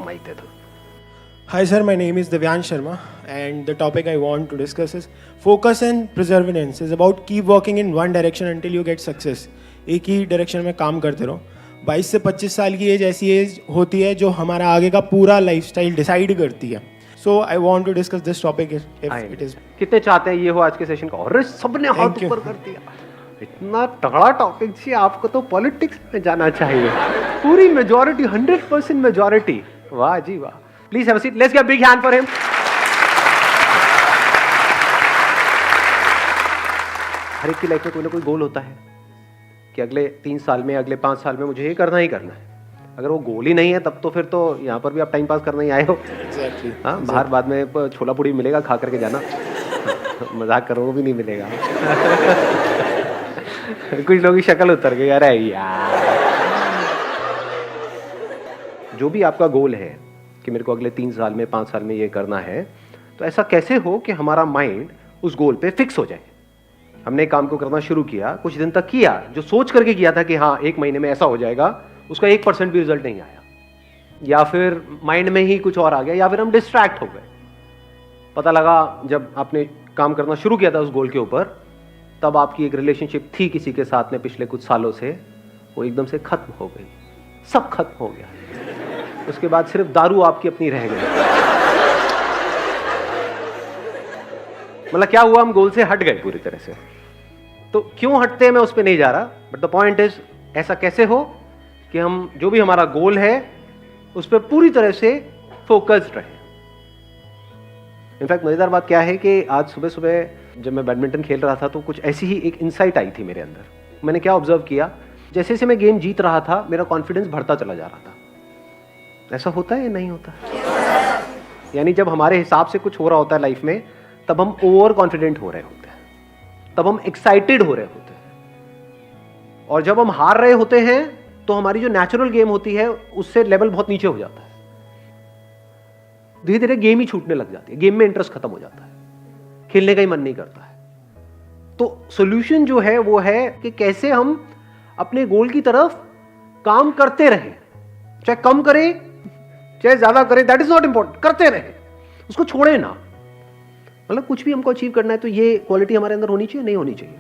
Mic दे दो। Hi sir, my name is Divyansh Sharma and the topic I want to discuss is focus and perseverance is about keep working in one direction until you get success. एक ही direction में काम करते रहो। 22 से 25 साल की as ऐसी as होती है जो हमारा आगे का पूरा लाइफस्टाइल डिसाइड करती है। So I want to discuss this topic if it is. कितने चाहते हैं ये हो आज के सेशन का? और सबने हाथ ऊपर कर दिया। इतना तगड़ा टॉपिक जी, आपको तो पॉलिटिक्स में जाना चाहिए। पूरी मेजॉरिटी, 100% मेजॉरिटी। वाह जी वाह। Please have a seat, let's give a big hand for him. हर एक की लाइफ में कोई ना कोई गोल होता है कि अगले 3 साल में, अगले 5 साल में मुझे ये करना ही करना है। अगर वो गोल ही नहीं है तब तो फिर तो यहाँ पर भी आप टाइम पास करना ही आए हो। Exactly. हाँ, बाहर बाद में छोला पूड़ी मिलेगा, खा करके जाना। मजाक करो, वो भी नहीं मिलेगा। कुछ लोगों की शक्ल उतर गई, अरे यार। जो भी आपका गोल है कि मेरे को अगले 3 साल में, 5 साल में ये करना है, तो ऐसा कैसे हो कि हमारा माइंड उस गोल पे फिक्स हो जाए। हमने एक काम को करना शुरू किया, कुछ दिन तक किया, जो सोच करके किया था कि हाँ 1 महीने में ऐसा हो जाएगा, उसका 1% भी रिजल्ट नहीं आया, या फिर माइंड में ही कुछ और आ गया, या फिर हम डिस्ट्रैक्ट हो गए। पता लगा जब आपने काम करना शुरू किया था उस गोल के ऊपर, तब आपकी एक रिलेशनशिप थी किसी के साथ में पिछले कुछ सालों से, वो एकदम से खत्म हो गई, सब खत्म हो गया। उसके बाद सिर्फ दारू आपकी अपनी रह गई। मतलब क्या हुआ, हम गोल से हट गए पूरी तरह से। तो क्यों हटते हैं मैं उस पर नहीं जा रहा, बट द पॉइंट इज ऐसा कैसे हो कि हम जो भी हमारा गोल है उस पर पूरी तरह से फोकस्ड रहे। इनफैक्ट मजेदार बात क्या है कि आज सुबह सुबह जब मैं बैडमिंटन खेल रहा था तो कुछ ऐसी ही एक इंसाइट आई थी मेरे अंदर। मैंने क्या ऑब्जर्व किया, जैसे जैसे मैं गेम जीत रहा था मेरा कॉन्फिडेंस बढ़ता चला जा रहा था। ऐसा होता है या नहीं होता? यानी जब हमारे हिसाब से कुछ हो रहा होता है लाइफ में, तब हम ओवर कॉन्फिडेंट हो रहे होते हैं, तब हम एक्साइटेड हो रहे होते हैं। और जब हम हार रहे होते हैं तो हमारी जो नेचुरल गेम होती है उससे लेवल बहुत नीचे हो जाता है। धीरे धीरे गेम ही छूटने लग जाती है, गेम में इंटरेस्ट खत्म हो जाता है, खेलने का ही मन नहीं करता है। तो सॉल्यूशन जो है वो है कि कैसे हम अपने गोल की तरफ काम करते रहें, चाहे कम करें चाहे ज्यादा करें, दैट इज नॉट इंपॉर्टेंट, करते रहें, उसको छोड़े ना। मतलब कुछ भी हमको अचीव करना है तो ये क्वालिटी हमारे अंदर होनी चाहिए, नहीं होनी चाहिए?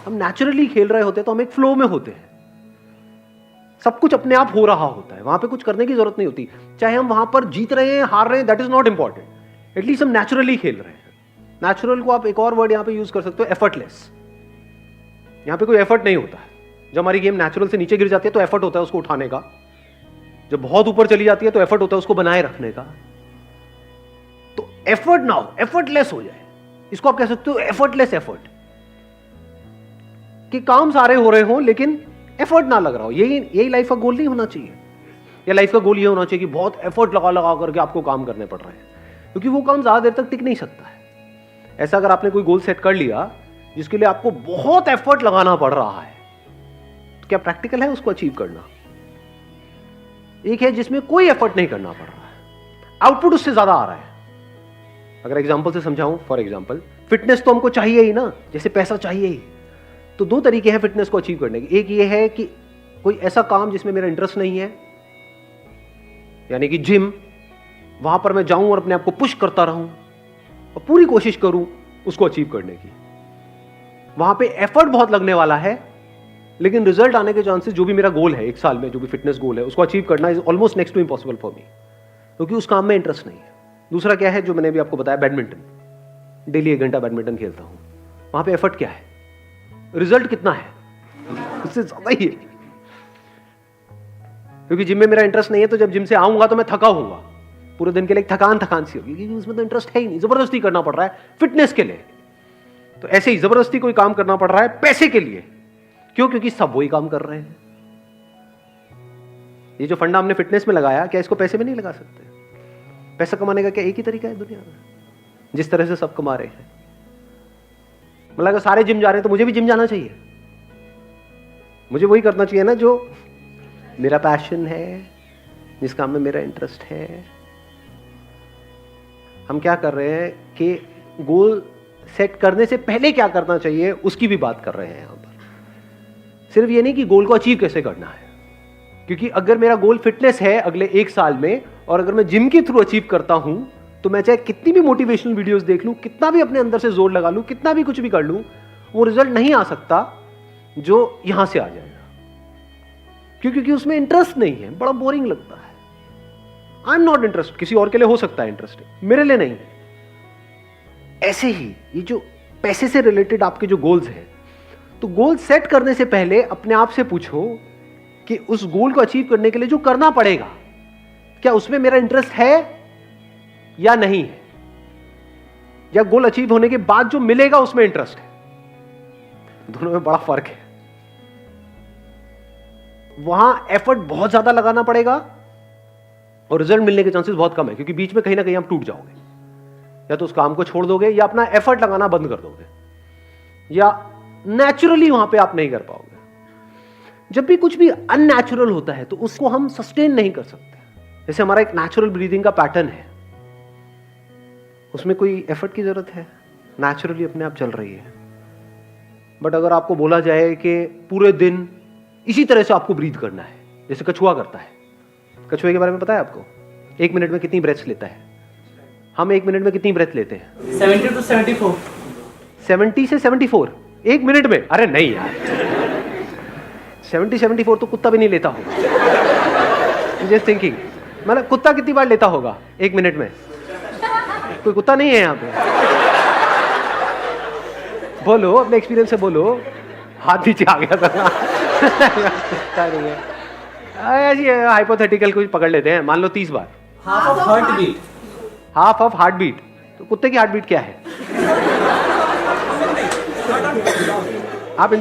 हम नेचुरली खेल रहे होते हैं तो हम एक फ्लो में होते हैं, सब कुछ अपने आप हो रहा होता है, वहां पे कुछ करने की जरूरत नहीं होती। चाहे हम वहां पर जीत रहे हैं, हार रहे हैं, that is not important. At least हम नेचुरली खेल रहे हैं। नेचुरल को आप एक और वर्ड यहां पे यूज कर सकते हो, एफर्टलेस। यहां पे कोई एफर्ट नहीं होता है। जब हमारी गेम नेचुरल से नीचे गिर जाती है तो एफर्ट होता है उसको उठाने का, जब बहुत ऊपर चली जाती है तो एफर्ट होता है उसको बनाए रखने का। तो एफर्ट ना हो, एफर्टलेस हो जाए, इसको आप कह सकते हो एफर्टलेस एफर्ट। कि काम सारे हो रहे हो लेकिन एफर्ट ना लग रहा हो। यही लाइफ का गोल नहीं होना चाहिए। या लाइफ का गोल ये होना चाहिए कि बहुत एफर्ट लगा लगा करके आपको काम करने पड़ रहे हैं, क्योंकि वो काम ज्यादा देर तक टिक नहीं सकता है। ऐसा अगर आपने कोई गोल सेट कर लिया जिसके लिए आपको बहुत एफर्ट लगाना पड़ रहा है, तो क्या प्रैक्टिकल है उसको अचीव करना? एक है जिसमें कोई एफर्ट नहीं करना पड़ रहा है, आउटपुट उससे ज्यादा आ रहा है। अगर एग्जांपल से समझाऊं, फॉर एग्जांपल फिटनेस तो हमको चाहिए ही ना, जैसे पैसा चाहिए ही। तो 2 तरीके हैं फिटनेस को अचीव करने के। एक ये है कि कोई ऐसा काम जिसमें मेरा इंटरेस्ट नहीं है, यानी कि जिम, वहां पर मैं जाऊं और अपने आप को पुश करता रहूं और पूरी कोशिश करूं उसको अचीव करने की। वहां पे एफर्ट बहुत लगने वाला है, लेकिन रिजल्ट आने के चांसेस, जो भी मेरा गोल है 1 साल में, जो भी फिटनेस गोल है उसको अचीव करना is almost next to impossible for me, क्योंकि उस काम में इंटरेस्ट नहीं है। दूसरा क्या है, जो मैंने भी आपको बताया, बैडमिंटन। डेली 1 घंटा बैडमिंटन खेलता हूं, वहां पे एफर्ट क्या है, रिजल्ट कितना है, उससे ज्यादा ही है। क्योंकि जिम में मेरा इंटरेस्ट नहीं है, तो जब जिम से आऊंगा तो मैं थका होऊंगा, पूरे दिन के लिए थकान सी होगी, क्योंकि उसमें तो इंटरेस्ट है ही नहीं, जबरदस्ती करना पड़ रहा है फिटनेस के लिए। तो ऐसे ही जबरदस्ती कोई काम करना पड़ रहा है पैसे के लिए। क्यों? क्योंकि सब वही काम कर रहे हैं। ये जो फंडा हमने फिटनेस में लगाया, क्या इसको पैसे में नहीं लगा सकते? पैसा कमाने का क्या एक ही तरीका है दुनिया में, जिस तरह से सब कमा रहे हैं? मतलब अगर सारे जिम जा रहे हैं तो मुझे भी जिम जाना चाहिए, मुझे वही करना चाहिए ना जो मेरा पैशन है, जिस काम में मेरा इंटरेस्ट है। हम क्या कर रहे हैं कि गोल सेट करने से पहले क्या करना चाहिए उसकी भी बात कर रहे हैं यहां पर। सिर्फ ये नहीं कि गोल को अचीव कैसे करना है, क्योंकि अगर मेरा गोल फिटनेस है अगले 1 साल में, और अगर मैं जिम के थ्रू अचीव करता हूं, तो मैं चाहे कितनी भी मोटिवेशनल वीडियोस देख लूं, कितना भी अपने अंदर से जोर लगा लूं, कितना भी कुछ भी कर लूं, वो रिजल्ट नहीं आ सकता जो यहां से आ जाएगा। क्योंकि उसमें इंटरेस्ट नहीं है, बड़ा बोरिंग लगता है। I am not interested. किसी और के लिए हो सकता है इंटरेस्टिंग, मेरे लिए नहीं। ऐसे ही ये जो पैसे से रिलेटेड आपके जो गोल्स हैं, तो गोल सेट करने से पहले अपने आप से पूछो कि उस गोल को अचीव करने के लिए जो करना पड़ेगा, क्या उसमें मेरा इंटरेस्ट है या नहीं है, या गोल अचीव होने के बाद जो मिलेगा उसमें इंटरेस्ट है। दोनों में बड़ा फर्क है। वहां एफर्ट बहुत ज्यादा लगाना पड़ेगा और रिजल्ट मिलने के चांसेस बहुत कम है, क्योंकि बीच में कहीं ना कहीं आप टूट जाओगे, या तो उस काम को छोड़ दोगे, या अपना एफर्ट लगाना बंद कर दोगे, या नेचुरली वहां पे आप नहीं कर पाओगे। जब भी कुछ भी अननेचुरल होता है तो उसको हम सस्टेन नहीं कर सकते। जैसे हमारा एक नेचुरल ब्रीदिंग का पैटर्न है, उसमें कोई एफर्ट की जरूरत है, नेचुरली अपने आप चल रही है। बट अगर आपको बोला जाए कि पूरे दिन इसी तरह से आपको ब्रीथ करना है, जैसे कछुआ करता है। कछुए के बारे में पता है आपको? 1 मिनट में कितनी ब्रेथ्स लेता है? हम 1 मिनट में कितनी ब्रेथ लेते हैं? 70 to 74। 70 से 74 1 मिनट में? अरे नहीं यार, 70-74 तो कुत्ता भी नहीं लेता होगा। जस्ट थिंकिंग, मतलब कुत्ता कितनी बार लेता होगा 1 मिनट में? कोई कुत्ता नहीं है यहाँ पे? बोलो, अपने एक्सपीरियंस से बोलो। हाथ नीचे आ गया था। नहीं है, ऐसी हाइपोथेटिकल कुछ पकड़ लेते हैं। मान लो 30 बार। Half of heart beat. Half of heart beat. तो कुत्ते की हार्ट बीट क्या है? आप